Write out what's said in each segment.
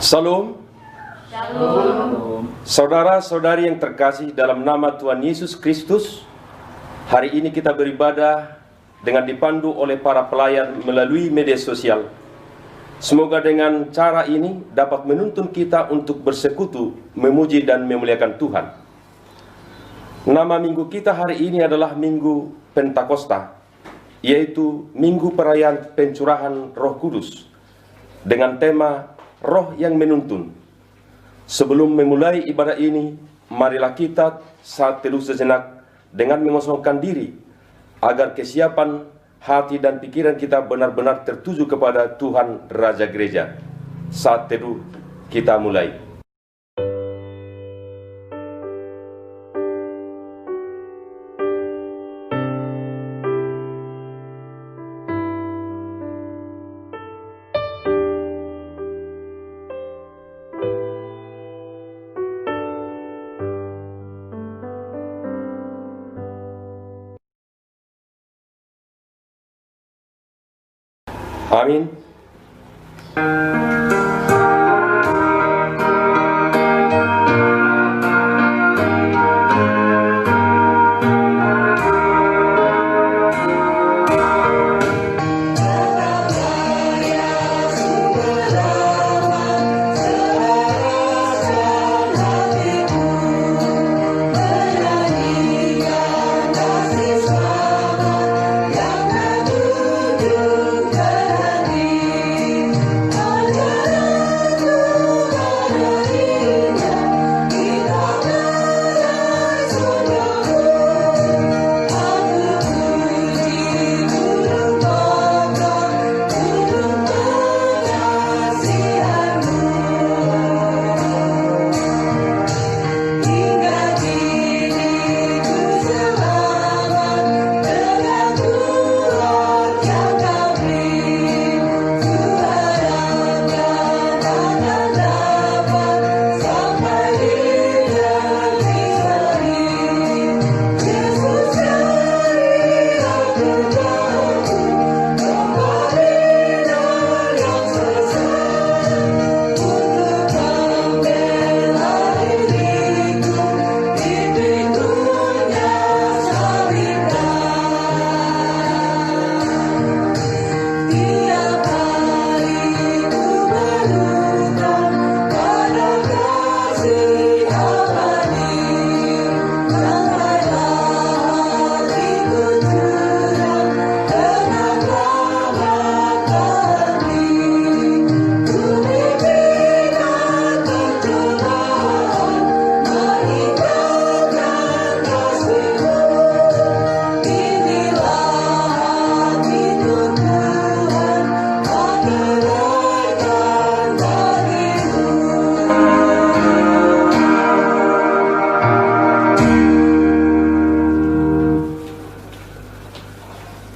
Salam. Shalom. Saudara-saudari yang terkasih dalam nama Tuhan Yesus Kristus, hari ini kita beribadah dengan dipandu oleh para pelayan melalui media sosial. Semoga dengan cara ini dapat menuntun kita untuk bersekutu, memuji dan memuliakan Tuhan. Nama minggu kita hari ini adalah Minggu Pentakosta, yaitu Minggu Perayaan Pencurahan Roh Kudus, dengan tema Roh yang Menuntun. Sebelum memulai ibadah ini, marilah kita saat teduh sejenak dengan mengosongkan diri, agar kesiapan hati dan pikiran kita benar-benar tertuju kepada Tuhan Raja Gereja. Saat teduh kita mulai. Amin.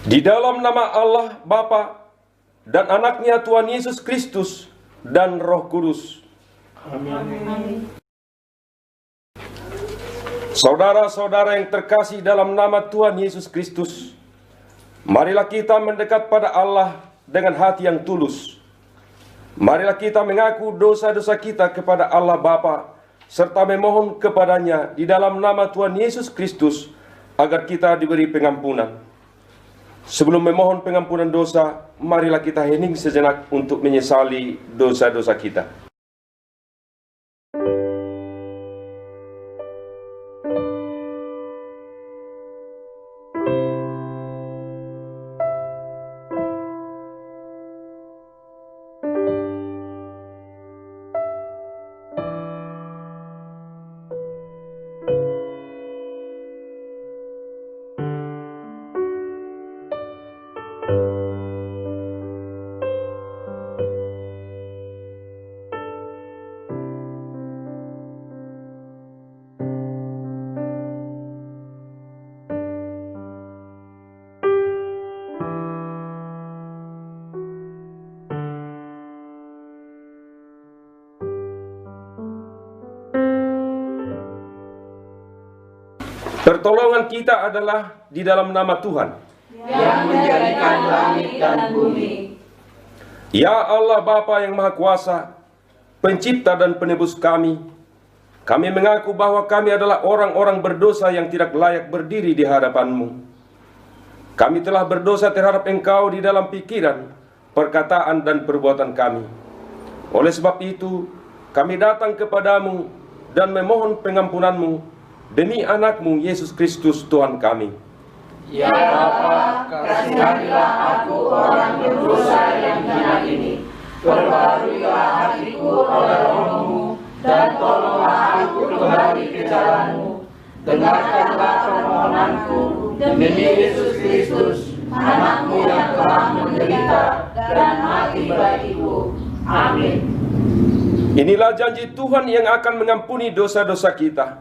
Di dalam nama Allah Bapa dan anaknya Tuhan Yesus Kristus dan Roh Kudus. Amin. Saudara-saudara yang terkasih dalam nama Tuhan Yesus Kristus, marilah kita mendekat pada Allah dengan hati yang tulus. Marilah kita mengaku dosa-dosa kita kepada Allah Bapa, serta memohon kepadanya di dalam nama Tuhan Yesus Kristus, agar kita diberi pengampunan. Sebelum memohon pengampunan dosa, marilah kita hening sejenak untuk menyesali dosa-dosa kita. Pertolongan kita adalah di dalam nama Tuhan yang menjadikan langit dan bumi. Ya Allah Bapa yang Maha Kuasa, Pencipta dan penebus kami mengaku bahwa kami adalah orang-orang berdosa yang tidak layak berdiri di hadapan-Mu. Kami telah berdosa terhadap Engkau di dalam pikiran, perkataan, dan perbuatan kami. Oleh sebab itu, kami datang kepadamu dan memohon pengampunan-Mu demi anak-Mu Yesus Kristus Tuhan kami. Ya Bapa, kasihanilah aku orang berdosa yang hina ini. Perbaharuilah hatiku oleh Roh-Mu, dan tolonglah aku kembali ke jalan-Mu. Dengarkanlah permohonanku demi Yesus Kristus, anak-Mu yang telah menderita dan mati bagiku. Amin. Inilah janji Tuhan yang akan mengampuni dosa-dosa kita.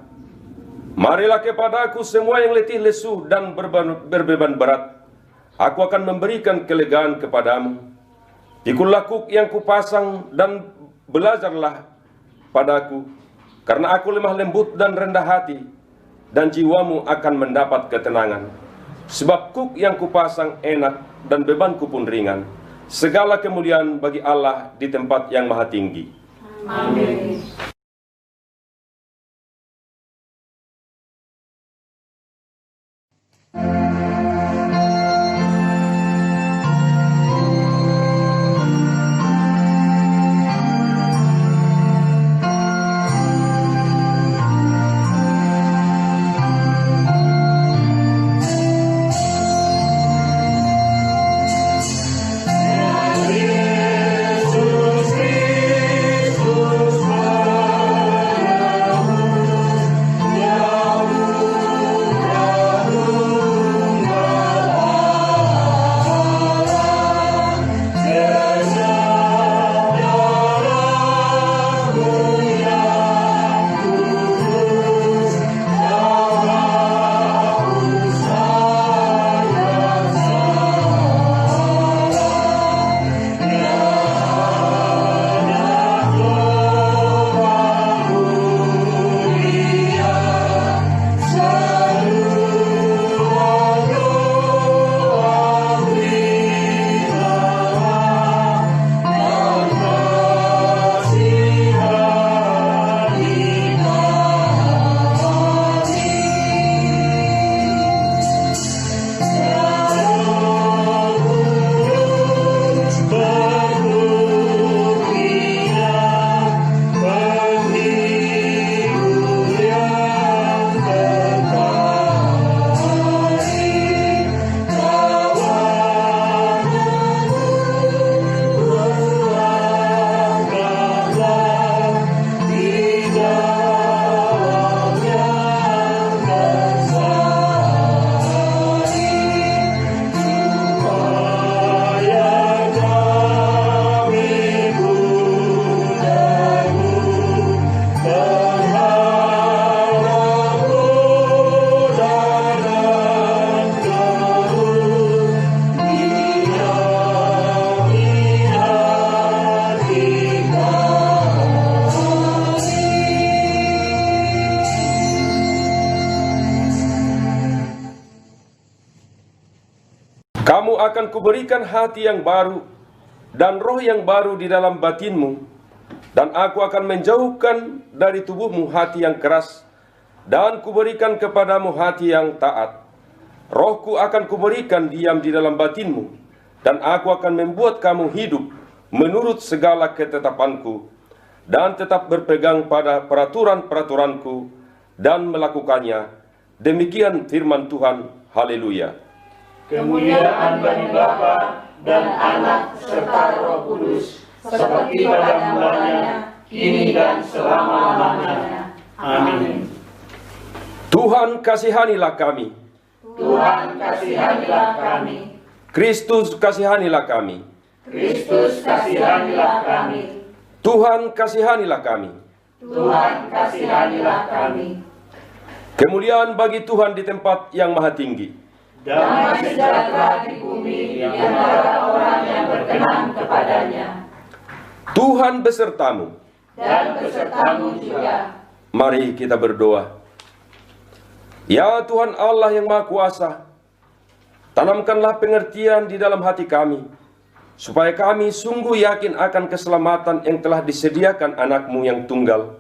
Marilah kepadaku semua yang letih lesu dan berbeban berat. Aku akan memberikan kelegaan kepadamu. Pikulah kuk yang kupasang dan belajarlah padaku, karena aku lemah lembut dan rendah hati, dan jiwamu akan mendapat ketenangan. Sebab kuk yang kupasang enak dan bebanku pun ringan. Segala kemuliaan bagi Allah di tempat yang maha tinggi. Amin. Kamu akan kuberikan hati yang baru dan roh yang baru di dalam batinmu, dan aku akan menjauhkan dari tubuhmu hati yang keras, dan kuberikan kepadamu hati yang taat. Rohku akan kuberikan diam di dalam batinmu, dan aku akan membuat kamu hidup menurut segala ketetapanku, dan tetap berpegang pada peraturan-peraturanku, dan melakukannya. Demikian firman Tuhan. Haleluya. Kemuliaan bagi Bapa dan Anak serta Roh Kudus, seperti pada mulanya, kini dan selama-lamanya. Amin. Tuhan kasihanilah kami. Tuhan kasihanilah kami. Kristus kasihanilah kami. Kristus kasihanilah kami. Tuhan kasihanilah kami. Tuhan kasihanilah kami. Kemuliaan bagi Tuhan di tempat yang maha tinggi. Damai sejahtera di bumi di antara orang yang berkenan kepadanya. Tuhan besertamu. Dan besertamu juga. Mari kita berdoa. Ya Tuhan Allah yang Maha Kuasa, tanamkanlah pengertian di dalam hati kami, supaya kami sungguh yakin akan keselamatan yang telah disediakan anak-Mu yang tunggal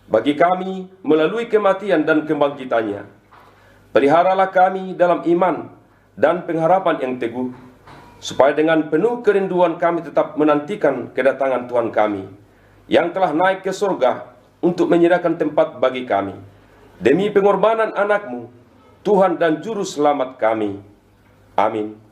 bagi kami melalui kematian dan kebangkitannya. Peliharalah kami dalam iman dan pengharapan yang teguh, supaya dengan penuh kerinduan kami tetap menantikan kedatangan Tuhan kami, yang telah naik ke surga untuk menyediakan tempat bagi kami. Demi pengorbanan anak-Mu, Tuhan dan Juru Selamat kami. Amin.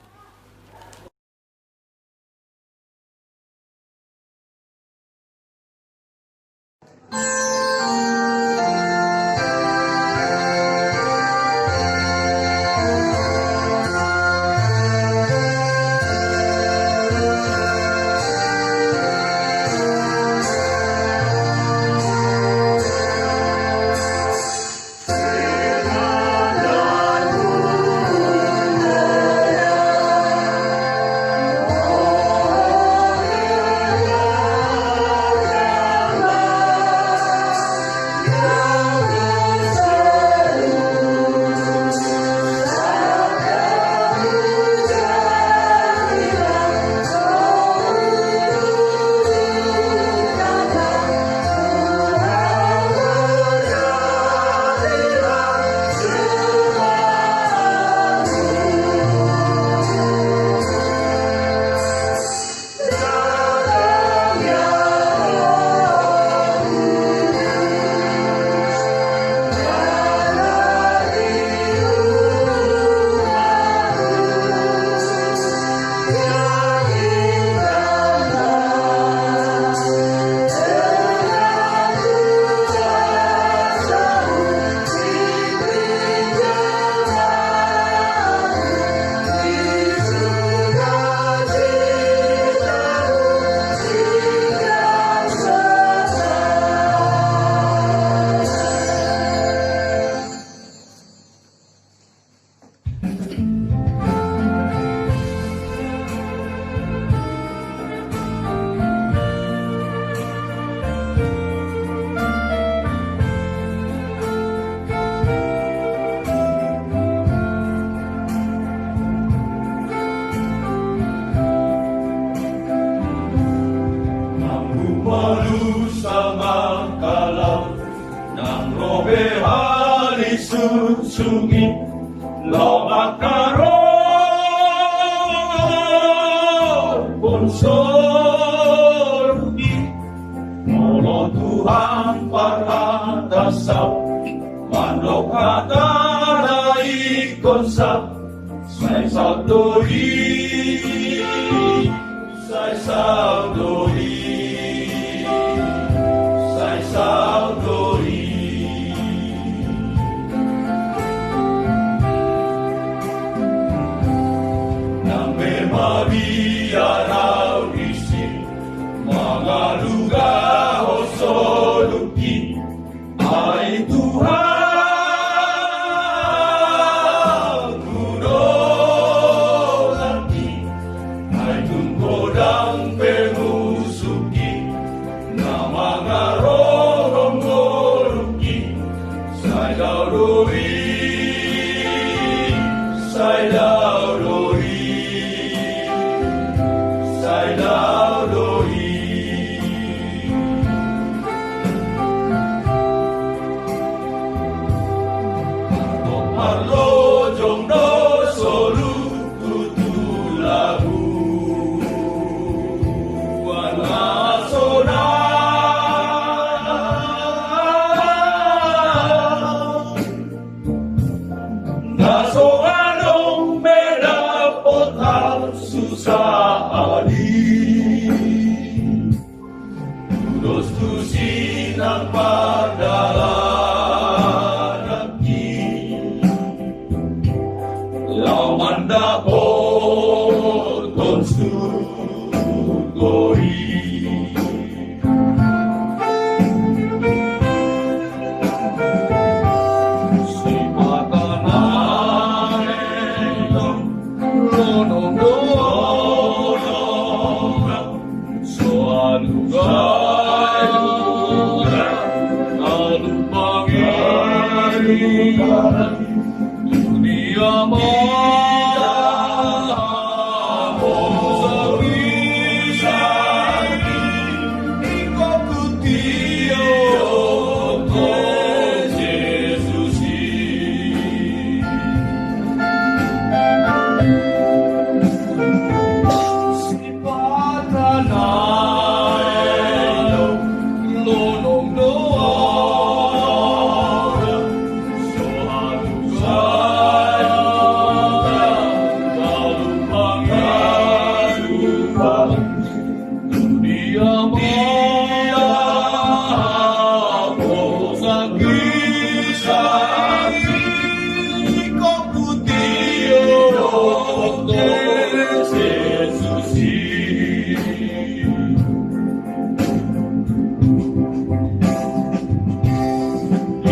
Sungi lomak karo bonsorgi molo Tuhan para dasar manok kata ikon sab sai saudori sai saudori biarau isi mengaluga osoluki ai Tuhan kudolaki ai tungkodang pemusuki nama ngarorong ngoluki sai daudori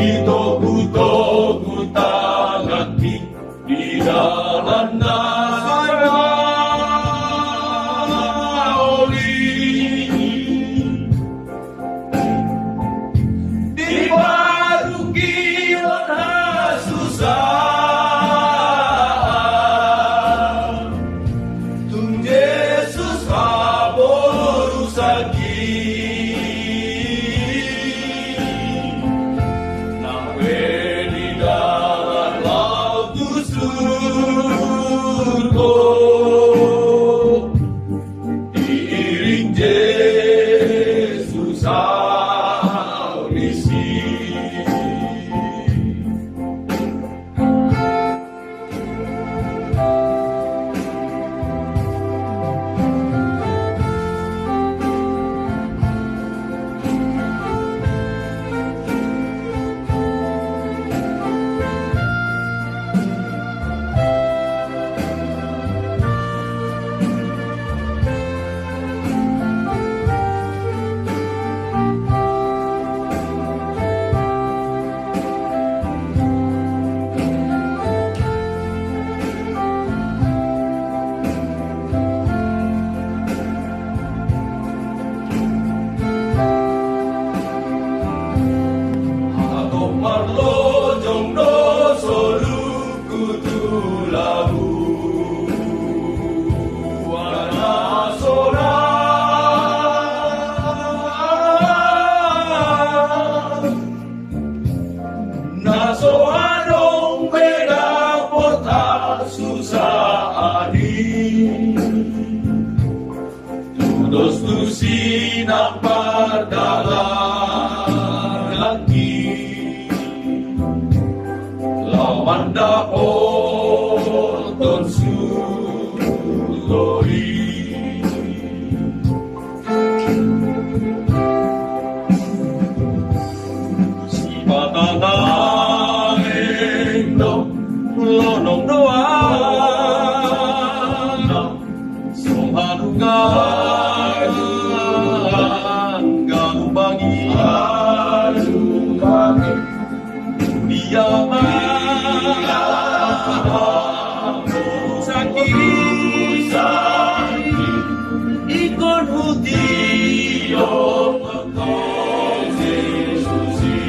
Itoku tangati di dalam nasara oli, dibaruki orang susah, Tuhan Yesus kabur sakit. Diiring Yesus audisi, Marlo jongdo soluku tulahu wana sora naso adong beda pota susah adi tudos tusi nampar dalam lagi Manda oton sulori, si patana endo lonong doa, soharugan galumbangi, dia sakit ikon hutio petong Yesusi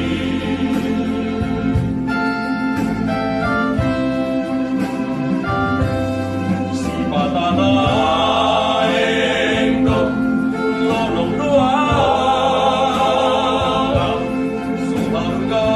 si patana endo lonong doa suharga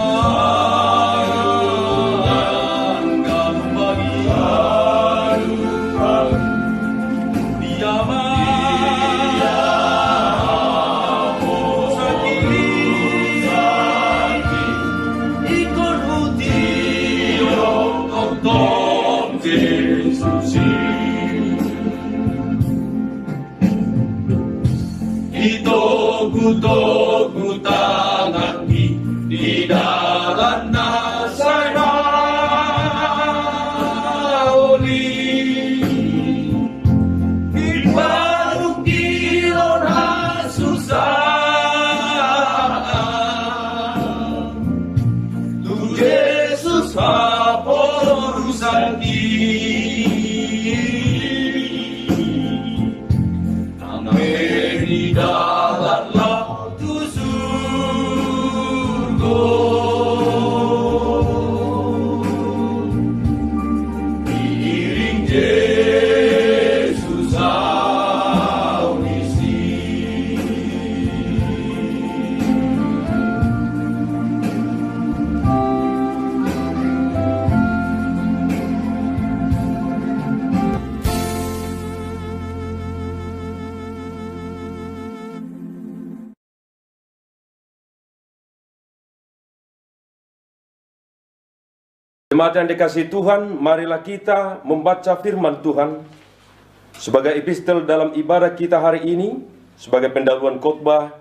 Toku tangati di dalam nasara oli, dibaruki orang susah, Tuhan Yesus kabur sakit, sampai di dalam Jemaat yang dikasihi Tuhan, marilah kita membaca firman Tuhan sebagai epistel dalam ibadah kita hari ini, sebagai pendahuluan khotbah,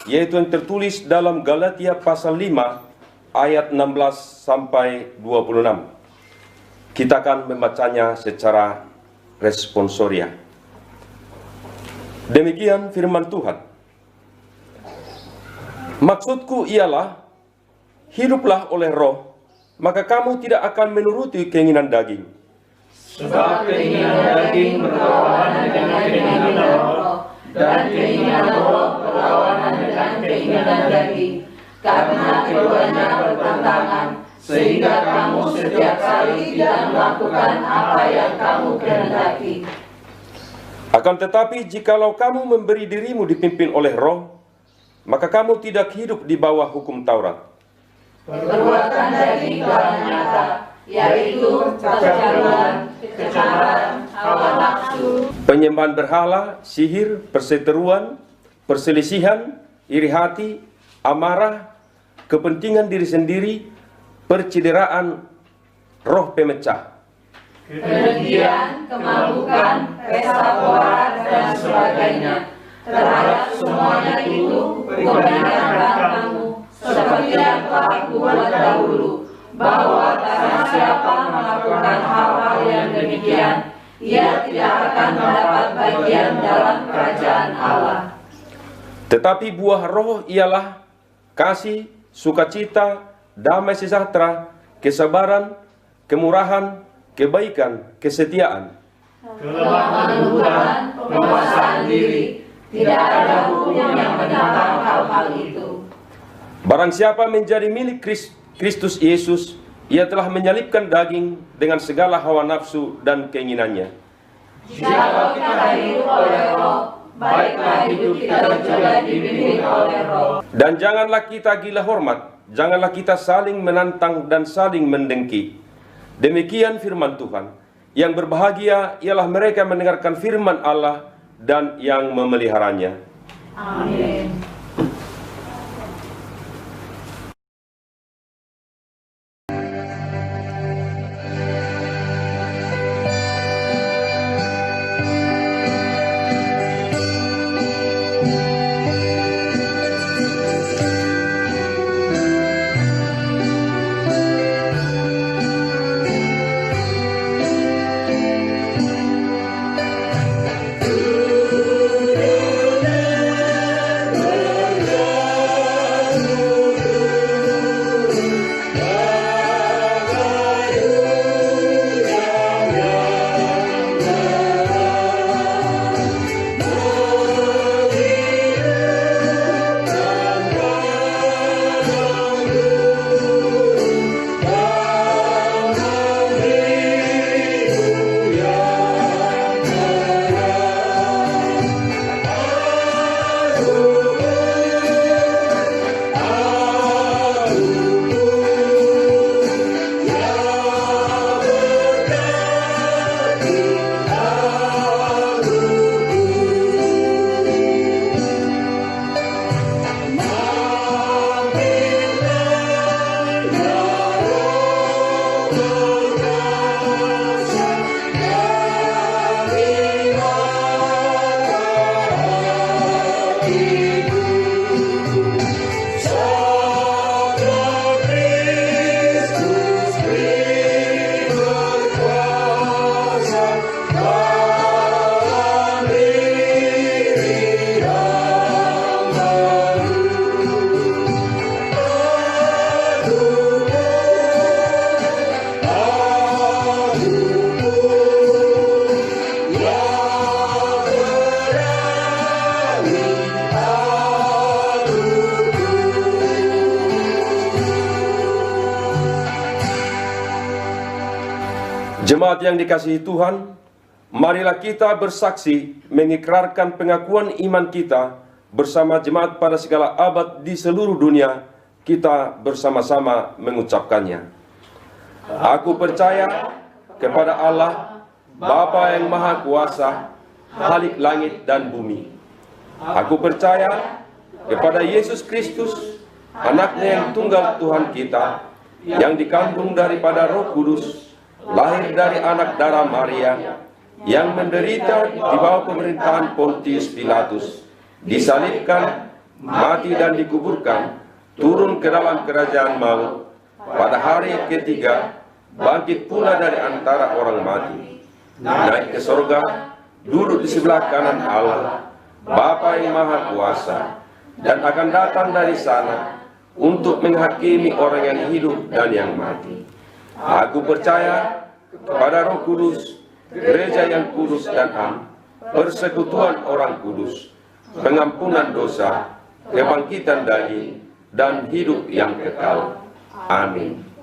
yaitu yang tertulis dalam Galatia pasal 5 ayat 16 sampai 26. Kita akan membacanya secara responsoria. Demikian firman Tuhan. Maksudku ialah, hiduplah oleh roh, maka kamu tidak akan menuruti keinginan daging. Sebab keinginan daging berlawanan dengan keinginan roh, dan keinginan roh berlawanan dengan keinginan daging. Karena keduanya bertentangan, sehingga kamu setiap kali tidak melakukan apa yang kamu kehendaki. Akan tetapi jikalau kamu memberi dirimu dipimpin oleh roh, maka kamu tidak hidup di bawah hukum Taurat. Perbuatan daging telah nyata, yaitu percabulan, kecemaran, hawa nafsu, Penyembahan berhala, sihir, perseteruan, perselisihan, iri hati, amarah, kepentingan diri sendiri, percideraan, roh pemecah. kedengkian, kemabukan, pesta pora, dan sebagainya. Terhadap semuanya itu, peringatkan kamu, seperti yang telah kubuat dahulu, bahwa barang siapa melakukan hal-hal yang demikian, ia tidak akan mendapat bagian dalam kerajaan Allah. Tetapi buah roh ialah kasih, sukacita, damai sejahtera, kesabaran, kemurahan, kebaikan, kesetiaan. Kelemah lembutan, penguasaan diri, tidak ada hukum yang menentang hal-hal itu. Barang siapa menjadi milik Kristus Yesus, ia telah menyalibkan daging dengan segala hawa nafsu dan keinginannya. Jika kita hidup oleh roh, baiklah hidup kita juga dibimbing oleh roh. Dan janganlah kita gila hormat, janganlah kita saling menantang dan saling mendengki. Demikian firman Tuhan. Yang berbahagia ialah mereka mendengarkan firman Allah dan yang memeliharanya. Amin. Jemaat yang dikasihi Tuhan, marilah kita bersaksi mengikrarkan pengakuan iman kita bersama jemaat pada segala abad di seluruh dunia. Kita bersama-sama mengucapkannya. Aku percaya kepada Allah, Bapa yang Maha Kuasa, Khalik langit dan bumi. Aku percaya kepada Yesus Kristus, Anaknya yang tunggal Tuhan kita, yang dikandung daripada Roh Kudus, lahir dari anak darah Maria, yang menderita di bawah pemerintahan Pontius Pilatus, disalibkan, mati dan dikuburkan, turun ke dalam kerajaan maut, pada hari ketiga bangkit pula dari antara orang mati, naik ke sorga, duduk di sebelah kanan Allah, Allah yang Maha Kuasa, dan akan datang dari sana untuk menghakimi orang yang hidup dan yang mati. Aku percaya kepada Roh Kudus, gereja yang kudus dan am, persekutuan orang kudus, pengampunan dosa, kebangkitan daging, dan hidup yang kekal. Amin.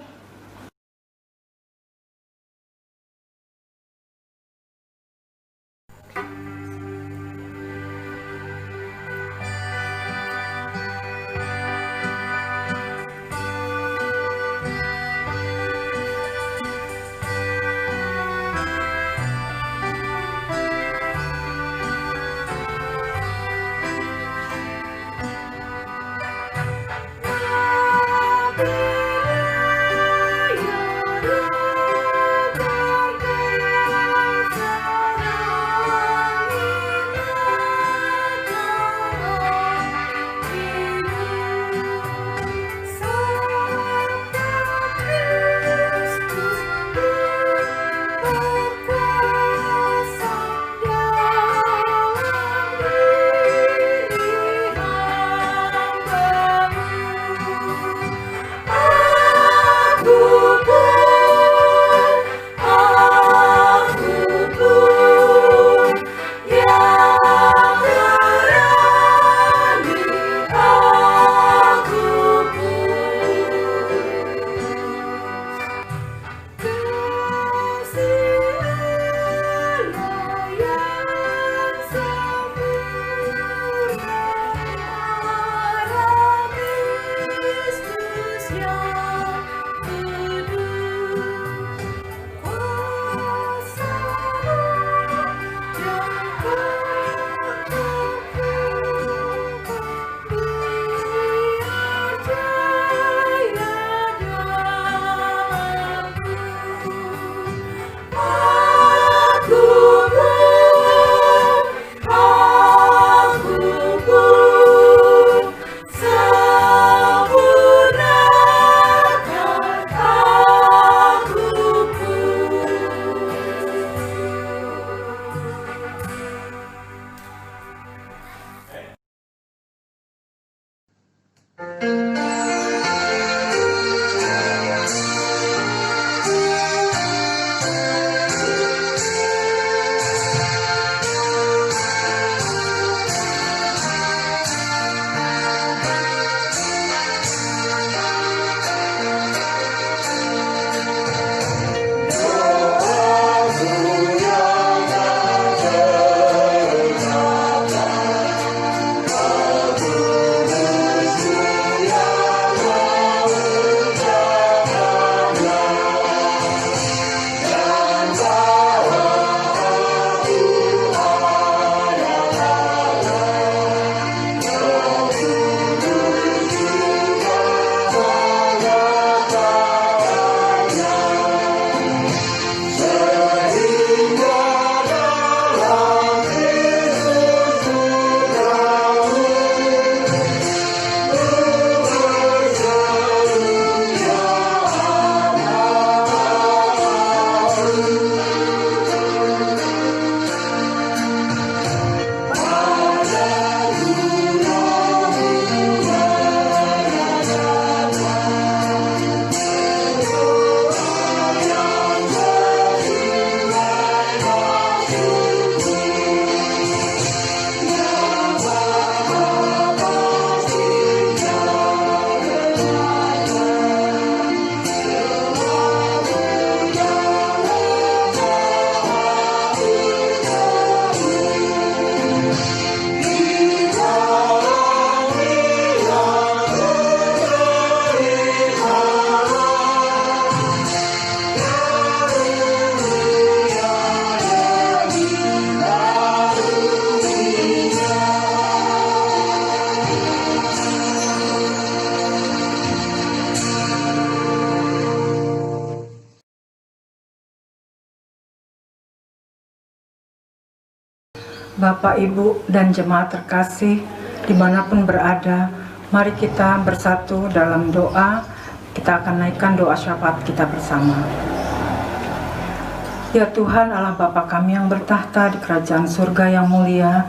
Bapak, Ibu, dan jemaat terkasih dimanapun berada, mari kita bersatu dalam doa. Kita akan naikkan doa syafaat kita bersama. Ya Tuhan Allah Bapa kami yang bertahta di kerajaan surga yang mulia,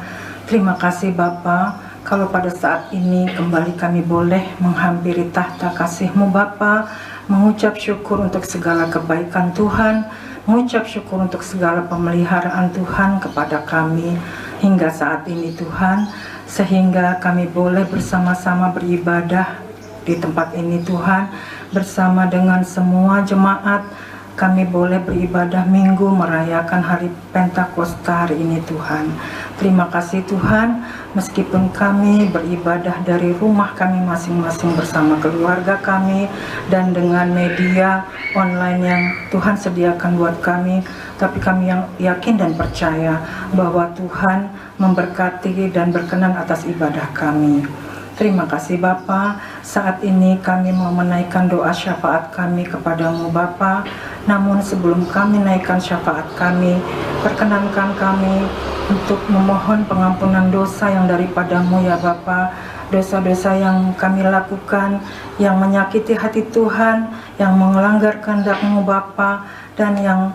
Terima kasih Bapa, kalau pada saat ini kembali kami boleh menghampiri tahta kasih-Mu Bapa, mengucap syukur untuk segala kebaikan Tuhan, mengucap syukur untuk segala pemeliharaan Tuhan kepada kami hingga saat ini Tuhan, sehingga kami boleh bersama-sama beribadah di tempat ini Tuhan, bersama dengan semua jemaat. Kami boleh beribadah minggu merayakan hari Pentakosta hari ini Tuhan. Terima kasih Tuhan, meskipun kami beribadah dari rumah kami masing-masing bersama keluarga kami dan dengan media online yang Tuhan sediakan buat kami, tapi kami yang yakin dan percaya bahwa Tuhan memberkati dan berkenan atas ibadah kami. Terima kasih Bapa. Saat ini kami mau menaikkan doa syafaat kami kepadamu Bapa. Namun sebelum kami naikkan syafaat kami, perkenankan kami untuk memohon pengampunan dosa yang daripadamu ya Bapa. Dosa-dosa yang kami lakukan, yang menyakiti hati Tuhan, yang melanggar kehendak-Mu Bapa, dan yang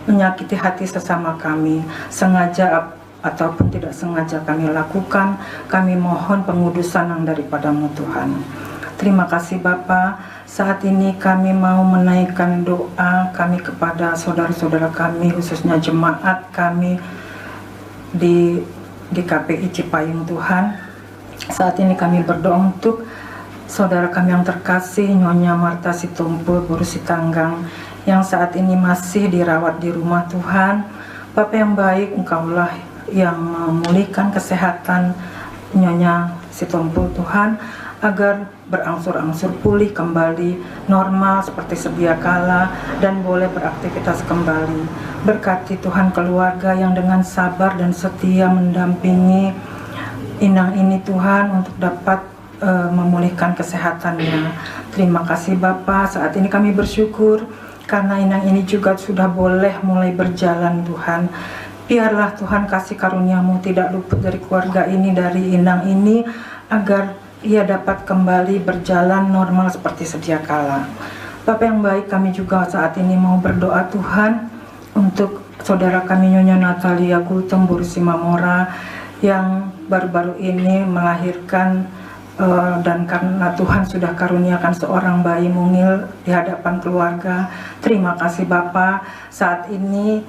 menyakiti hati sesama kami, sengaja ataupun tidak sengaja kami lakukan. Kami mohon pengudusan yang daripadamu Tuhan. Terima kasih Bapa. Saat ini kami mau menaikkan doa kami kepada saudara-saudara kami, khususnya jemaat kami di KPI Cipayung Tuhan. Saat ini kami berdoa untuk saudara kami yang terkasih Nyonya Marta Sitompul Guru Sitanggang yang saat ini masih dirawat di rumah Tuhan. Bapa yang baik, Engkaulah yang memulihkan kesehatan Nyonya Sitompul Tuhan, agar berangsur-angsur pulih kembali normal seperti sedia kala dan boleh beraktivitas kembali. Berkati Tuhan keluarga yang dengan sabar dan setia mendampingi Inang ini Tuhan untuk dapat memulihkan kesehatannya. Terima kasih Bapa. Saat ini kami bersyukur karena Inang ini juga sudah boleh mulai berjalan Tuhan. Biarlah Tuhan kasih karunia-Mu tidak luput dari keluarga ini, dari Inang ini, agar ia dapat kembali berjalan normal seperti sedia kala. Bapa yang baik, kami juga saat ini mau berdoa Tuhan untuk saudara kami Nyonya Natalia Gultom Guru Simamora yang baru-baru ini melahirkan dan karena Tuhan sudah karuniakan seorang bayi mungil di hadapan keluarga. Terima kasih Bapa. Saat ini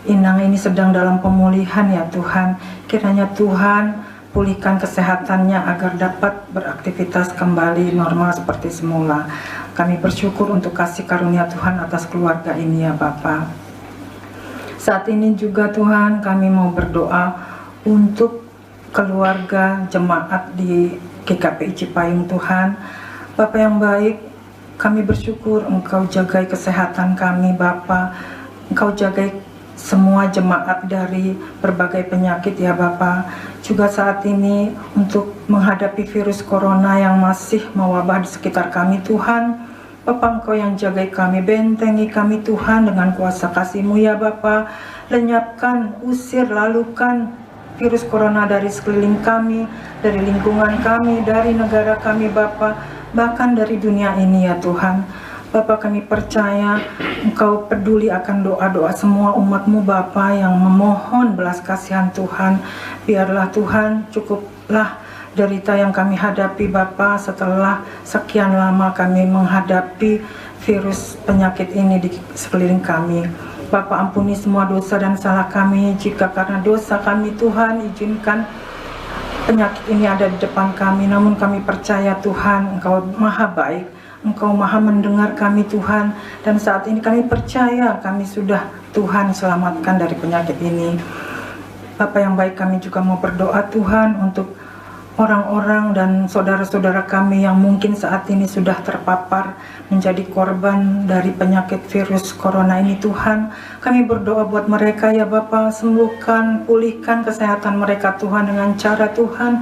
Inang ini sedang dalam pemulihan ya Tuhan. Kiranya Tuhan pulihkan kesehatannya agar dapat beraktivitas kembali normal seperti semula. Kami bersyukur untuk kasih karunia Tuhan atas keluarga ini ya Bapa. Saat ini juga Tuhan kami mau berdoa untuk keluarga jemaat di GKPI Cipayung Tuhan. Bapa yang baik, kami bersyukur Engkau jagai kesehatan kami Bapa. Engkau jagai semua jemaat dari berbagai penyakit ya Bapa. Juga saat ini untuk menghadapi virus corona yang masih mewabah di sekitar kami Tuhan, Bapa Engkau yang jagai kami, bentengi kami Tuhan dengan kuasa kasih-Mu ya Bapa. Lenyapkan, usir, lalukan virus corona dari sekeliling kami, dari lingkungan kami, dari negara kami Bapa, bahkan dari dunia ini ya Tuhan. Bapa kami percaya Engkau peduli akan doa-doa semua umat-Mu Bapa yang memohon belas kasihan Tuhan. Biarlah Tuhan cukuplah derita yang kami hadapi Bapa setelah sekian lama kami menghadapi virus penyakit ini di sekeliling kami. Bapa ampuni semua dosa dan salah kami, jika karena dosa kami Tuhan izinkan penyakit ini ada di depan kami. Namun kami percaya Tuhan Engkau maha baik, Engkau maha mendengar kami Tuhan, dan saat ini kami percaya kami sudah Tuhan selamatkan dari penyakit ini. Bapa yang baik, kami juga mau berdoa Tuhan untuk orang-orang dan saudara-saudara kami yang mungkin saat ini sudah terpapar menjadi korban dari penyakit virus corona ini Tuhan. Kami berdoa buat mereka ya Bapa, sembuhkan, pulihkan kesehatan mereka Tuhan dengan cara Tuhan.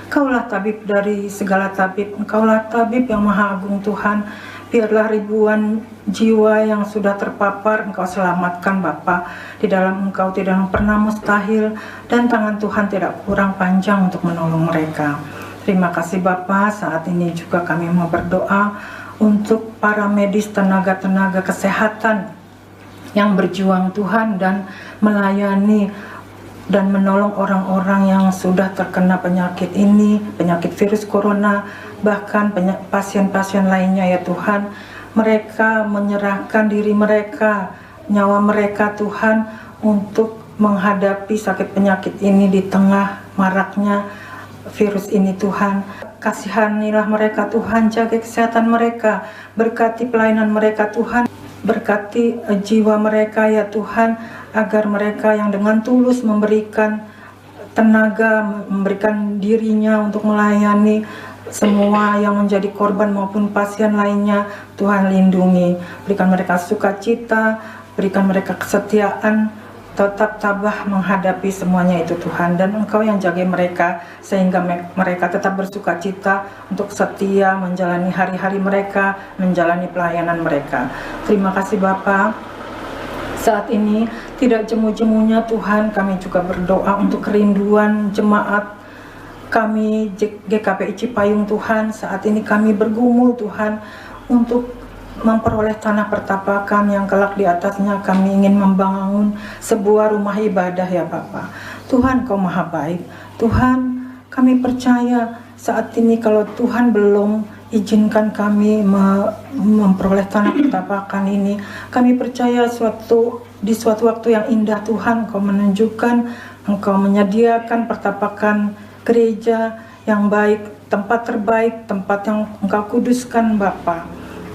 Engkaulah tabib dari segala tabib, Engkaulah tabib yang maha agung Tuhan. Biarlah ribuan jiwa yang sudah terpapar Engkau selamatkan Bapa. Di dalam Engkau tidak pernah mustahil, dan tangan Tuhan tidak kurang panjang untuk menolong mereka. Terima kasih Bapa. Saat ini juga kami mau berdoa untuk para medis, tenaga-tenaga kesehatan yang berjuang Tuhan dan melayani dan menolong orang-orang yang sudah terkena penyakit ini, penyakit virus corona, bahkan pasien-pasien lainnya ya Tuhan. Mereka menyerahkan diri mereka, nyawa mereka Tuhan, untuk menghadapi sakit penyakit ini di tengah maraknya virus ini Tuhan. Kasihanilah mereka Tuhan, jaga kesehatan mereka, berkati pelayanan mereka Tuhan, berkati jiwa mereka ya Tuhan, agar mereka yang dengan tulus memberikan tenaga, memberikan dirinya untuk melayani semua yang menjadi korban maupun pasien lainnya, Tuhan lindungi, berikan mereka sukacita, berikan mereka kesetiaan, tetap tabah menghadapi semuanya itu Tuhan, dan Engkau yang jaga mereka sehingga mereka tetap bersukacita untuk setia menjalani hari-hari mereka, menjalani pelayanan mereka. Terima kasih Bapa. Saat ini tidak jemu-jemunya Tuhan, kami juga berdoa untuk kerinduan jemaat kami GKPI Cipayung Tuhan. Saat ini kami bergumul Tuhan untuk memperoleh tanah pertapakan yang kelak di atasnya kami ingin membangun sebuah rumah ibadah ya Bapa. Tuhan Kau maha baik. Tuhan, kami percaya saat ini kalau Tuhan belum izinkan kami memperoleh tanah pertapakan ini, kami percaya di suatu waktu yang indah Tuhan Kau menunjukkan, Engkau menyediakan pertapakan gereja yang baik, tempat terbaik, tempat yang Engkau kuduskan Bapa.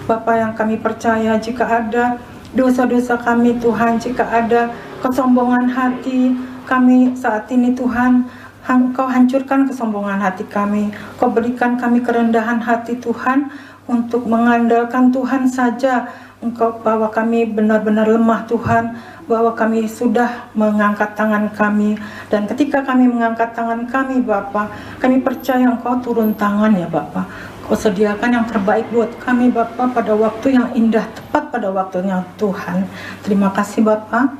Bapa yang kami percaya, jika ada dosa-dosa kami Tuhan, jika ada kesombongan hati kami saat ini Tuhan, Engkau hancurkan kesombongan hati kami. Kau berikan kami kerendahan hati Tuhan, untuk mengandalkan Tuhan saja. Engkau, bahwa kami benar-benar lemah Tuhan, bahwa kami sudah mengangkat tangan kami, dan ketika kami mengangkat tangan kami Bapa, kami percaya Engkau turun tangan ya Bapa. Kau sediakan yang terbaik buat kami Bapa pada waktu yang indah, tepat pada waktunya Tuhan. Terima kasih Bapa.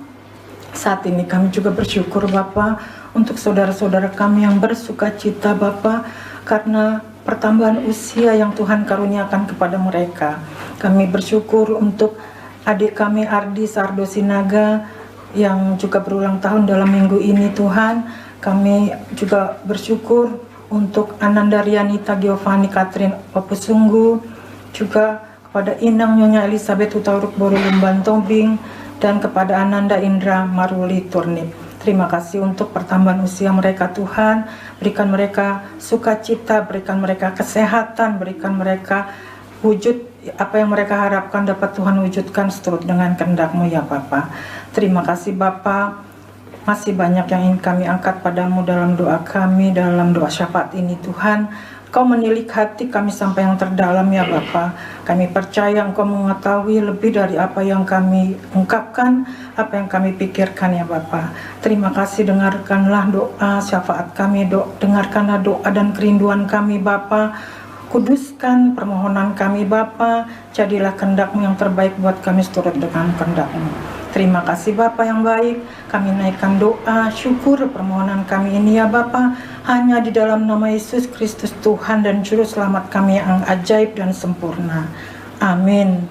Saat ini kami juga bersyukur Bapa untuk saudara-saudara kami yang bersuka cita Bapa, karena pertambahan usia yang Tuhan karuniakan kepada mereka. Kami bersyukur untuk adik kami Ardi Sardo Sinaga yang juga berulang tahun dalam minggu ini Tuhan. Kami juga bersyukur untuk Ananda Rianita Giovanni Katrin Opusunggu, juga kepada Inang Nyonya Elizabeth Utauruk Borulumban Tobing, dan kepada Ananda Indra Maruli Turnip. Terima kasih untuk pertambahan usia mereka Tuhan. Berikan mereka sukacita, berikan mereka kesehatan, berikan mereka wujud apa yang mereka harapkan dapat Tuhan wujudkan seturut dengan kehendak-Mu ya Bapa. Terima kasih Bapa. Masih banyak yang ingin kami angkat padamu dalam doa kami, dalam doa syafaat ini Tuhan. Kau menilik hati kami sampai yang terdalam ya Bapa. Kami percaya Engkau mengetahui lebih dari apa yang kami ungkapkan, apa yang kami pikirkan ya Bapa. Terima kasih, dengarkanlah doa syafaat kami, dengarkanlah doa dan kerinduan kami Bapa. Kuduskan permohonan kami Bapa, jadilah kehendak-Mu yang terbaik buat kami seturut dengan kehendak-Mu. Terima kasih Bapa yang baik, kami naikkan doa, syukur permohonan kami ini ya Bapa, hanya di dalam nama Yesus Kristus Tuhan dan Juru Selamat kami yang ajaib dan sempurna. Amin.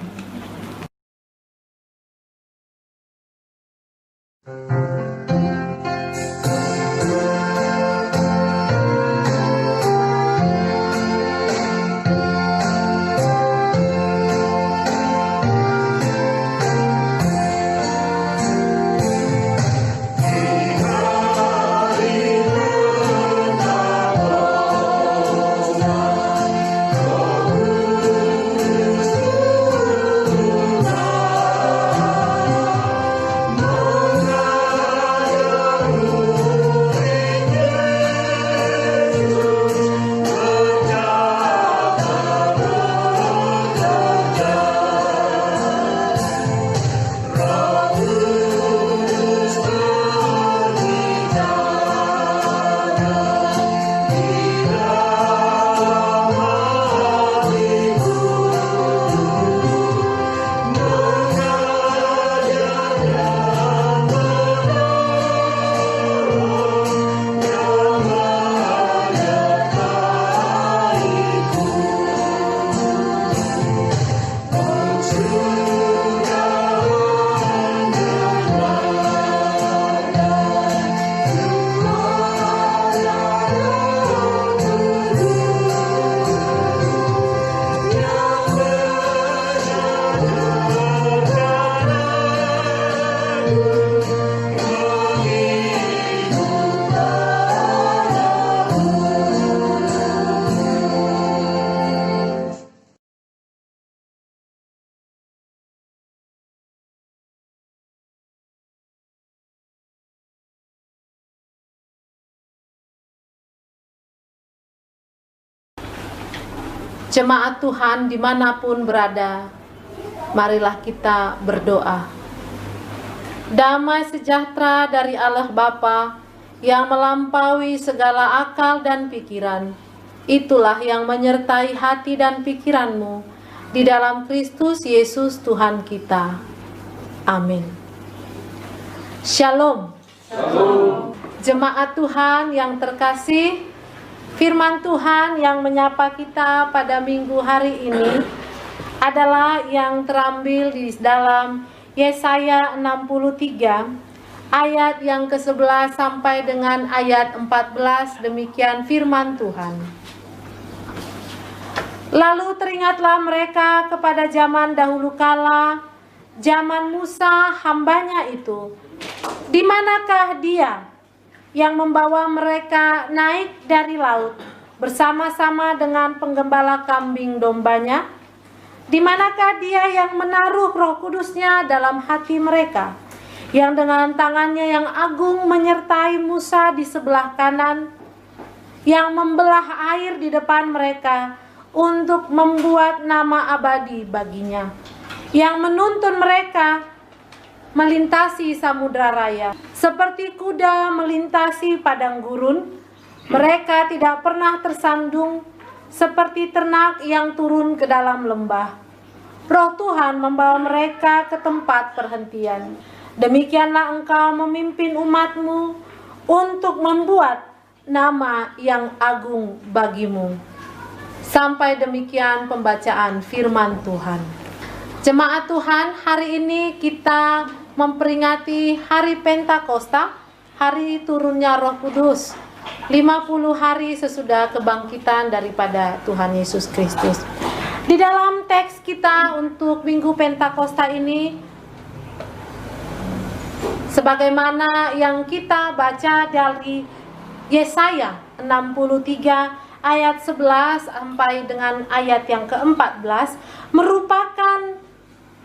Jemaat Tuhan dimanapun berada, marilah kita berdoa. Damai sejahtera dari Allah Bapa yang melampaui segala akal dan pikiran, itulah yang menyertai hati dan pikiranmu di dalam Kristus Yesus Tuhan kita. Amin. Shalom. Shalom. Jemaat Tuhan yang terkasih, firman Tuhan yang menyapa kita pada minggu hari ini adalah yang terambil di dalam Yesaya 63 ayat yang ke-11 sampai dengan ayat 14. Demikian firman Tuhan. Lalu teringatlah mereka kepada zaman dahulu kala, zaman Musa hambanya itu. Di manakah dia yang membawa mereka naik dari laut bersama-sama dengan penggembala kambing dombanya? Di manakah dia yang menaruh Roh Kudusnya dalam hati mereka, yang dengan tangannya yang agung menyertai Musa di sebelah kanan, yang membelah air di depan mereka untuk membuat nama abadi baginya, yang menuntun mereka melintasi samudra raya, seperti kuda melintasi padang gurun. Mereka tidak pernah tersandung, seperti ternak yang turun ke dalam lembah. Roh Tuhan membawa mereka ke tempat perhentian. Demikianlah engkau memimpin umatmu untuk membuat nama yang agung bagimu. Sampai demikian pembacaan firman Tuhan. Jemaat Tuhan, hari ini kita memperingati hari Pentakosta, hari turunnya Roh Kudus. 50 hari sesudah kebangkitan daripada Tuhan Yesus Kristus. Di dalam teks kita untuk Minggu Pentakosta ini, sebagaimana yang kita baca dari Yesaya 63 ayat 11 sampai dengan ayat yang ke-14, merupakan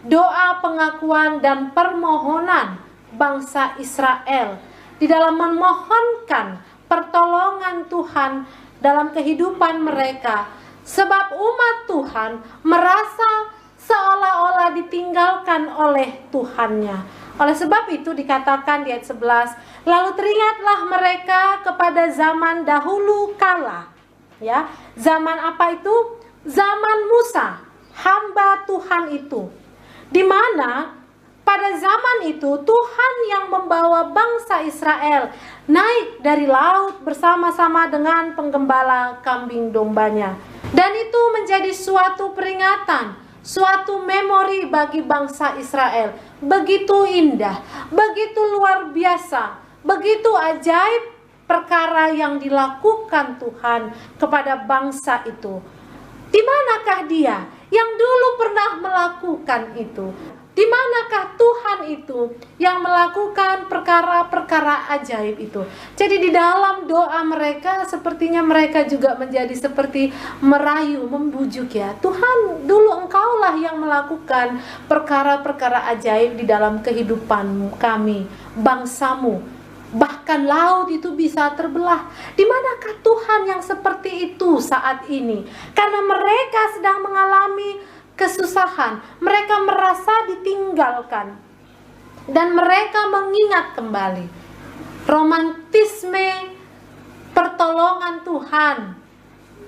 doa pengakuan dan permohonan bangsa Israel di dalam memohonkan pertolongan Tuhan dalam kehidupan mereka, sebab umat Tuhan merasa seolah-olah ditinggalkan oleh Tuhannya. Oleh sebab itu dikatakan di ayat 11, lalu teringatlah mereka kepada zaman dahulu kala. Ya, zaman apa itu? Zaman Musa, hamba Tuhan itu. Di mana pada zaman itu Tuhan yang membawa bangsa Israel naik dari laut bersama-sama dengan penggembala kambing dombanya. Dan itu menjadi suatu peringatan, suatu memori bagi bangsa Israel. Begitu indah, begitu luar biasa, begitu ajaib perkara yang dilakukan Tuhan kepada bangsa itu. Di manakah dia yang dulu pernah melakukan itu? Di manakah Tuhan itu yang melakukan perkara-perkara ajaib itu? Jadi di dalam doa mereka, sepertinya mereka juga menjadi seperti merayu, membujuk ya. Tuhan, dulu engkaulah yang melakukan perkara-perkara ajaib di dalam kehidupan kami, bangsamu. Bahkan laut itu bisa terbelah. Di manakah Tuhan yang seperti itu saat ini? Karena mereka sedang mengalami kesusahan, mereka merasa ditinggalkan, dan mereka mengingat kembali romantisme pertolongan Tuhan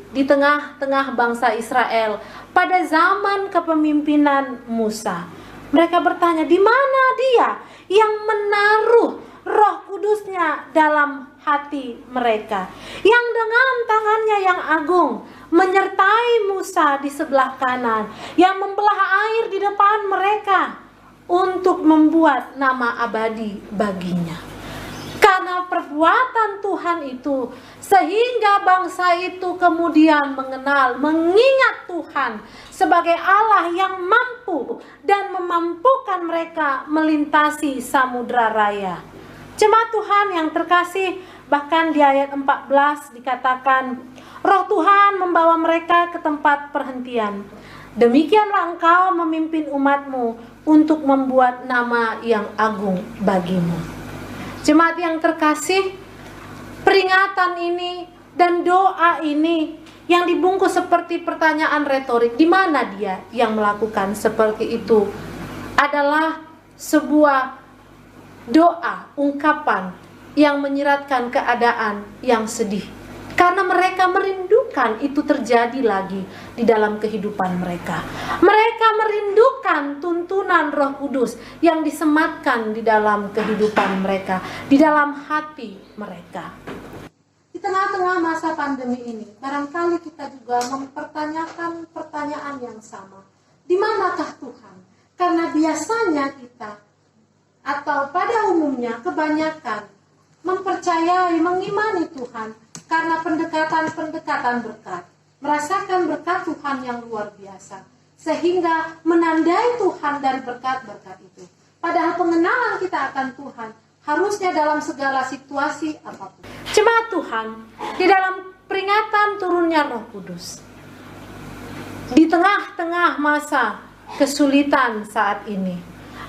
di tengah-tengah bangsa Israel pada zaman kepemimpinan Musa. Mereka bertanya, di mana dia yang menaruh Roh Kudusnya dalam hati mereka, yang dengan tangannya yang agung menyertai Musa di sebelah kanan, yang membelah air di depan mereka untuk membuat nama abadi baginya. Karena perbuatan Tuhan itu, sehingga bangsa itu kemudian mengingat Tuhan sebagai Allah yang mampu dan memampukan mereka melintasi samudra raya. Jemaat Tuhan yang terkasih, bahkan di ayat 14 dikatakan, Roh Tuhan membawa mereka ke tempat perhentian. Demikianlah engkau memimpin umatmu untuk membuat nama yang agung bagimu. Jemaat yang terkasih, peringatan ini dan doa ini yang dibungkus seperti pertanyaan retorik. Di mana dia yang melakukan seperti itu? Adalah sebuah doa, ungkapan yang menyiratkan keadaan yang sedih. Karena mereka merindukan itu terjadi lagi di dalam kehidupan mereka. Mereka merindukan tuntunan Roh Kudus yang disematkan di dalam kehidupan mereka, di dalam hati mereka. Di tengah-tengah masa pandemi ini, barangkali kita juga mempertanyakan pertanyaan yang sama. Di manakah Tuhan? Karena biasanya kita, atau pada umumnya kebanyakan, mempercayai, mengimani Tuhan karena pendekatan-pendekatan berkat, merasakan berkat Tuhan yang luar biasa, sehingga menandai Tuhan dari berkat-berkat itu. Padahal pengenalan kita akan Tuhan harusnya dalam segala situasi apapun. Jemaat Tuhan, di dalam peringatan turunnya Roh Kudus, di tengah-tengah masa kesulitan saat ini,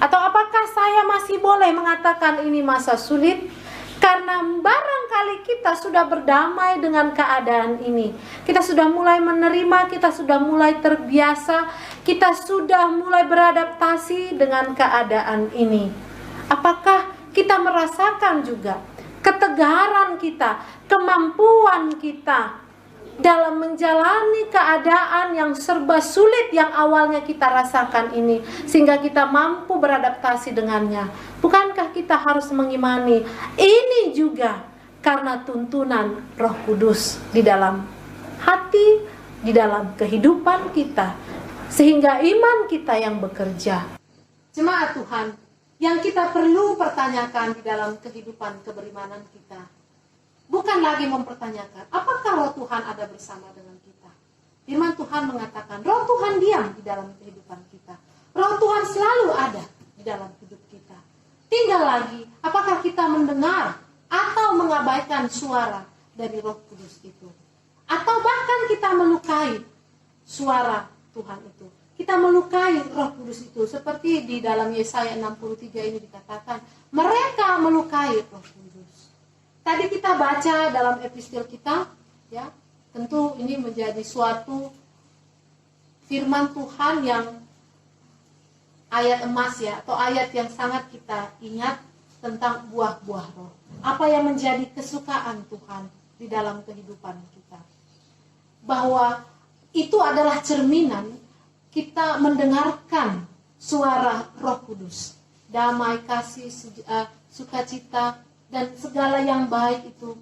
atau apakah saya masih boleh mengatakan ini masa sulit? Karena barangkali kita sudah berdamai dengan keadaan ini. Kita sudah mulai menerima, kita sudah mulai terbiasa, kita sudah mulai beradaptasi dengan keadaan ini. Apakah kita merasakan juga ketegaran kita, kemampuan kita dalam menjalani keadaan yang serba sulit yang awalnya kita rasakan ini, sehingga kita mampu beradaptasi dengannya? Bukankah kita harus mengimani ini juga karena tuntunan Roh Kudus di dalam hati, di dalam kehidupan kita, sehingga iman kita yang bekerja? Jemaat Tuhan, yang kita perlu pertanyakan di dalam kehidupan keberimanan kita, bukan lagi mempertanyakan apakah Roh Tuhan ada bersama dengan kita. Firman Tuhan mengatakan Roh Tuhan diam di dalam kehidupan kita. Roh Tuhan selalu ada di dalam hidup kita. Tinggal lagi apakah kita mendengar atau mengabaikan suara dari Roh Kudus itu. Atau bahkan kita melukai suara Tuhan itu. Kita melukai Roh Kudus itu. Seperti di dalam Yesaya 63 ini dikatakan, mereka melukai Roh Kudus. Tadi kita baca dalam epistel kita, ya, tentu ini menjadi suatu firman Tuhan yang ayat emas, ya, atau ayat yang sangat kita ingat tentang buah-buah roh. Apa yang menjadi kesukaan Tuhan di dalam kehidupan kita. Bahwa itu adalah cerminan kita mendengarkan suara Roh Kudus. Damai, kasih, sukacita, dan segala yang baik itu,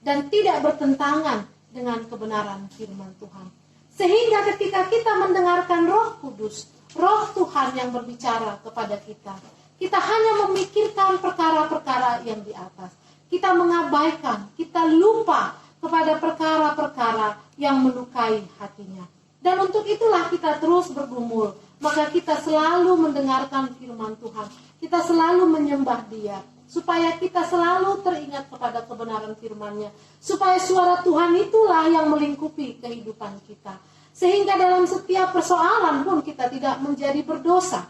dan tidak bertentangan dengan kebenaran firman Tuhan. Sehingga ketika kita mendengarkan Roh Kudus, Roh Tuhan yang berbicara kepada kita, kita hanya memikirkan perkara-perkara yang di atas. Kita mengabaikan, kita lupa kepada perkara-perkara yang melukai hatinya. Dan untuk itulah kita terus bergumul. Maka kita selalu mendengarkan firman Tuhan. Kita selalu menyembah Dia, supaya kita selalu teringat kepada kebenaran firman-Nya, supaya suara Tuhan itulah yang melingkupi kehidupan kita, sehingga dalam setiap persoalan pun kita tidak menjadi berdosa,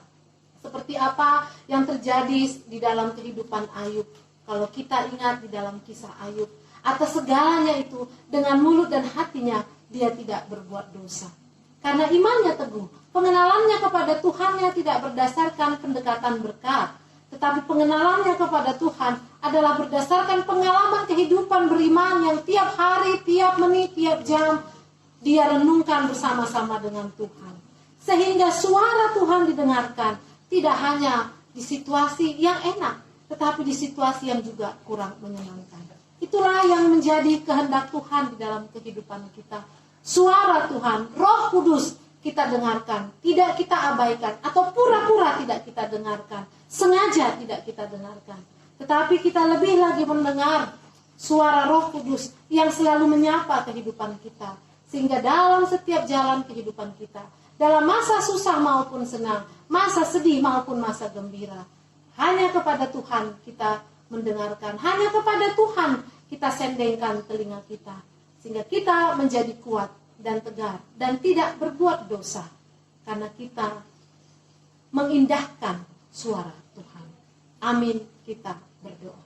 seperti apa yang terjadi di dalam kehidupan Ayub. Kalau kita ingat di dalam kisah Ayub, atas segalanya itu dengan mulut dan hatinya dia tidak berbuat dosa, karena imannya teguh. Pengenalannya kepada Tuhannya tidak berdasarkan pendekatan berkat, tetapi pengenalannya kepada Tuhan adalah berdasarkan pengalaman kehidupan beriman yang tiap hari, tiap menit, tiap jam dia renungkan bersama-sama dengan Tuhan. Sehingga suara Tuhan didengarkan tidak hanya di situasi yang enak, tetapi di situasi yang juga kurang menyenangkan. Itulah yang menjadi kehendak Tuhan di dalam kehidupan kita. Suara Tuhan, Roh Kudus kita dengarkan, tidak kita abaikan, atau pura-pura tidak kita dengarkan, sengaja tidak kita dengarkan. Tetapi kita lebih lagi mendengar suara Roh Kudus yang selalu menyapa kehidupan kita. Sehingga dalam setiap jalan kehidupan kita, dalam masa susah maupun senang, masa sedih maupun masa gembira, hanya kepada Tuhan kita mendengarkan, hanya kepada Tuhan kita sendengkan telinga kita. Sehingga kita menjadi kuat dan tegar dan tidak berbuat dosa, karena kita mengindahkan suara Tuhan. Amin, kita berdoa.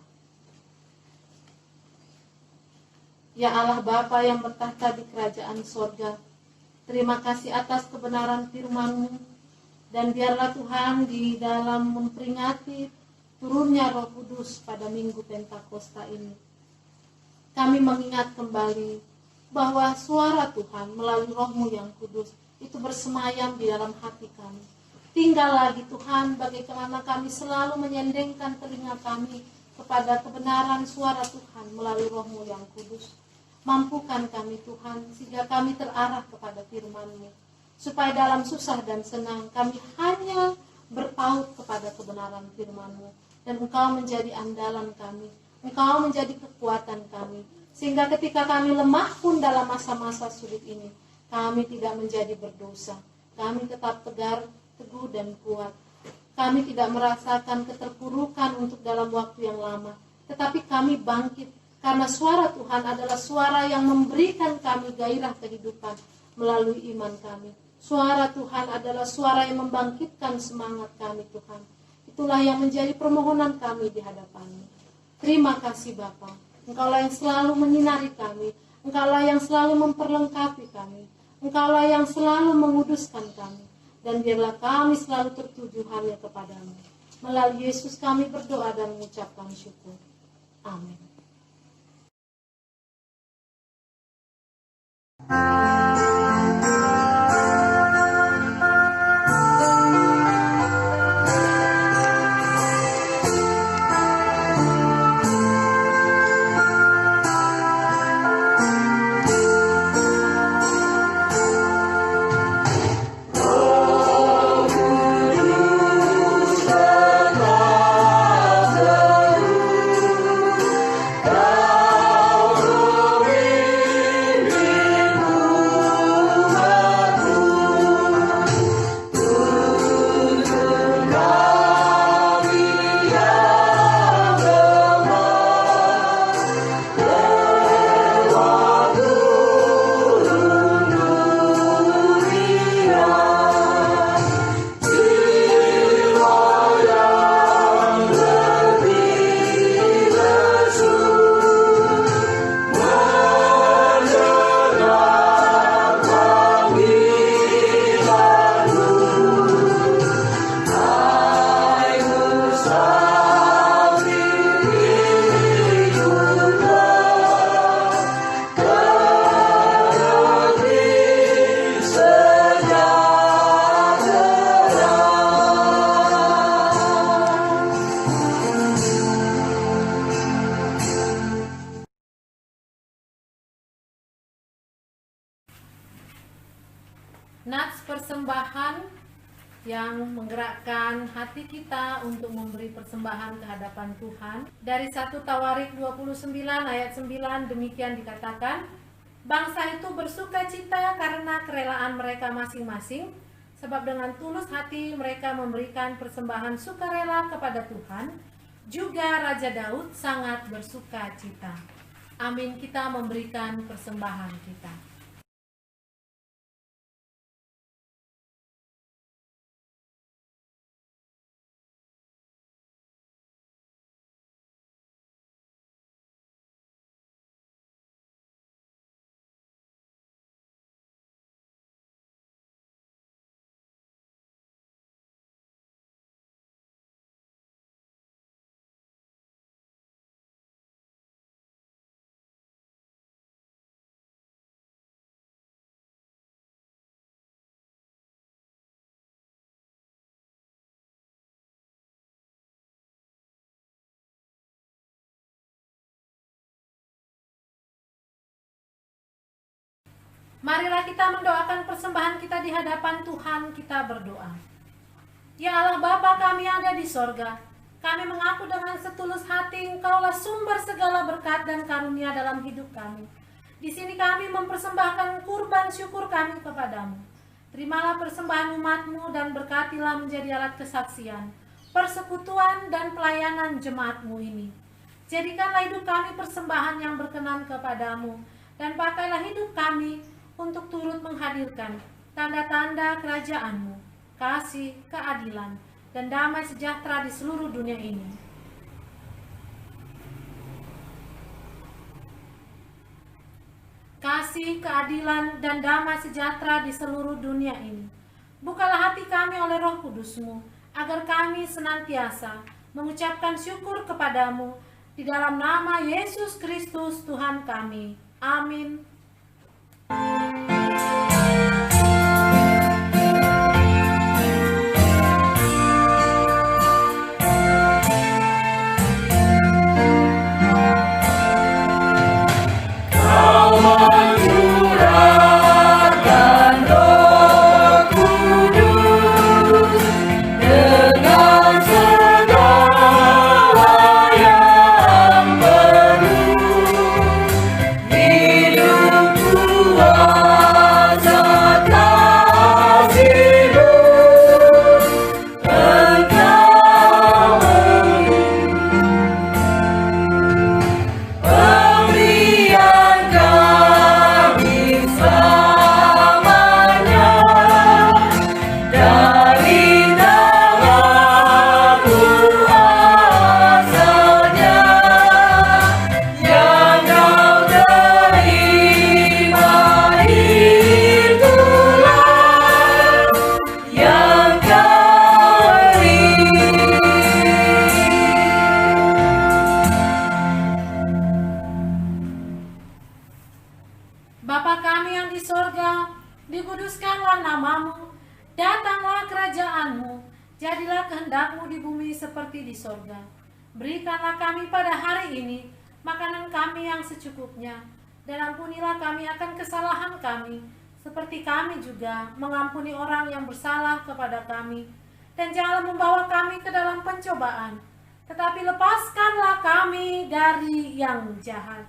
Ya Allah Bapa yang bertahta di kerajaan sorga, terima kasih atas kebenaran firman-Mu, dan biarlah Tuhan di dalam memperingati turunnya Roh Kudus pada Minggu Pentakosta ini, kami mengingat kembali bahwa suara Tuhan melalui Roh-Mu yang kudus itu bersemayam di dalam hati kami. Tinggal lagi Tuhan, bagaimana kami selalu menyendengkan telinga kami kepada kebenaran suara Tuhan melalui Roh-Mu yang kudus. Mampukan kami Tuhan, sehingga kami terarah kepada firman-Mu, supaya dalam susah dan senang kami hanya berpaut kepada kebenaran firman-Mu, dan Engkau menjadi andalan kami, Engkau menjadi kekuatan kami, sehingga ketika kami lemah pun dalam masa-masa sulit ini, kami tidak menjadi berdosa, kami tetap tegar, teguh dan kuat. Kami tidak merasakan keterpurukan untuk dalam waktu yang lama, tetapi kami bangkit, karena suara Tuhan adalah suara yang memberikan kami gairah kehidupan melalui iman kami. Suara Tuhan adalah suara yang membangkitkan semangat kami Tuhan. Itulah yang menjadi permohonan kami di hadapan-Mu. Terima kasih Bapa. Engkaulah yang selalu menyinari kami. Engkaulah yang selalu memperlengkapi kami. Engkaulah yang selalu menguduskan kami. Dan biarlah kami selalu tertuju hanya kepadamu. Melalui Yesus kami berdoa dan mengucapkan syukur. Amin. Nats persembahan yang menggerakkan hati kita untuk memberi persembahan ke hadapan Tuhan. Dari 1 Tawarik 29 ayat 9 demikian dikatakan, bangsa itu bersuka cita karena kerelaan mereka masing-masing, sebab dengan tulus hati mereka memberikan persembahan sukarela kepada Tuhan. Juga Raja Daud sangat bersuka cita. Amin, kita memberikan persembahan kita. Marilah kita mendoakan persembahan kita di hadapan Tuhan. Kita berdoa. Ya Allah Bapa kami yang ada di sorga, kami mengaku dengan setulus hati Engkaulah sumber segala berkat dan karunia dalam hidup kami. Di sini kami mempersembahkan kurban syukur kami kepadamu. Terimalah persembahan umat-Mu dan berkatilah menjadi alat kesaksian, persekutuan dan pelayanan jemaat-Mu ini. Jadikanlah hidup kami persembahan yang berkenan kepadamu, dan pakailah hidup kami untuk turut menghadirkan tanda-tanda kerajaan-Mu, kasih, keadilan, dan damai sejahtera di seluruh dunia ini. kasih, keadilan, dan damai sejahtera di seluruh dunia ini. Bukalah hati kami oleh Roh Kudus-Mu, agar kami senantiasa mengucapkan syukur kepadamu, di dalam nama Yesus Kristus Tuhan kami. Amin. Bapa kami yang di sorga, dikuduskanlah namamu, datanglah kerajaanmu, jadilah kehendak-Mu di bumi seperti di sorga. Berikanlah kami pada hari ini makanan kami yang secukupnya, dan ampunilah kami akan kesalahan kami, seperti kami juga mengampuni orang yang bersalah kepada kami. Dan janganlah membawa kami ke dalam pencobaan, tetapi lepaskanlah kami dari yang jahat.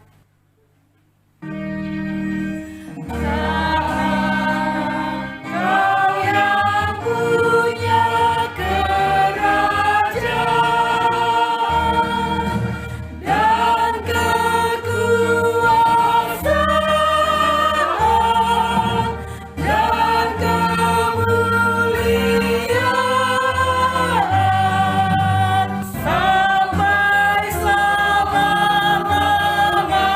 Kau yang punya kerajaan dan kekuasaan dan kemuliaan sampai selama-lamanya.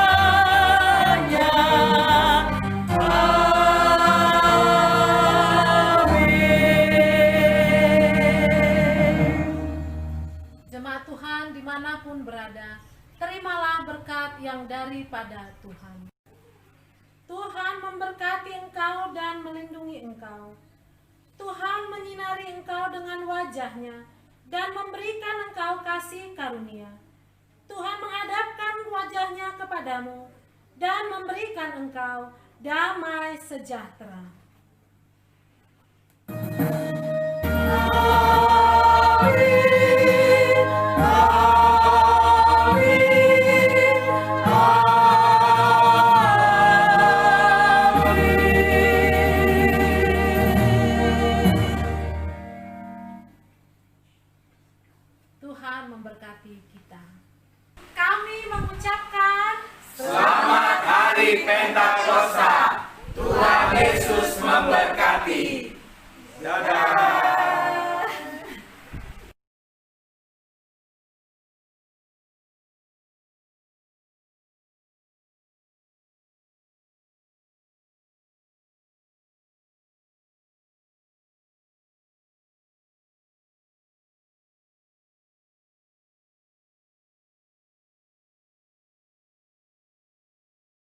Jemaat Tuhan dimanapun berada, terimalah berkat yang daripada Tuhan. Tuhan memberkati engkau dan melindungi engkau. Tuhan menyinari engkau dengan wajah-Nya dan memberikan engkau kasih karunia. Tuhan menghadapkan wajah-Nya kepadamu dan memberikan engkau damai sejahtera.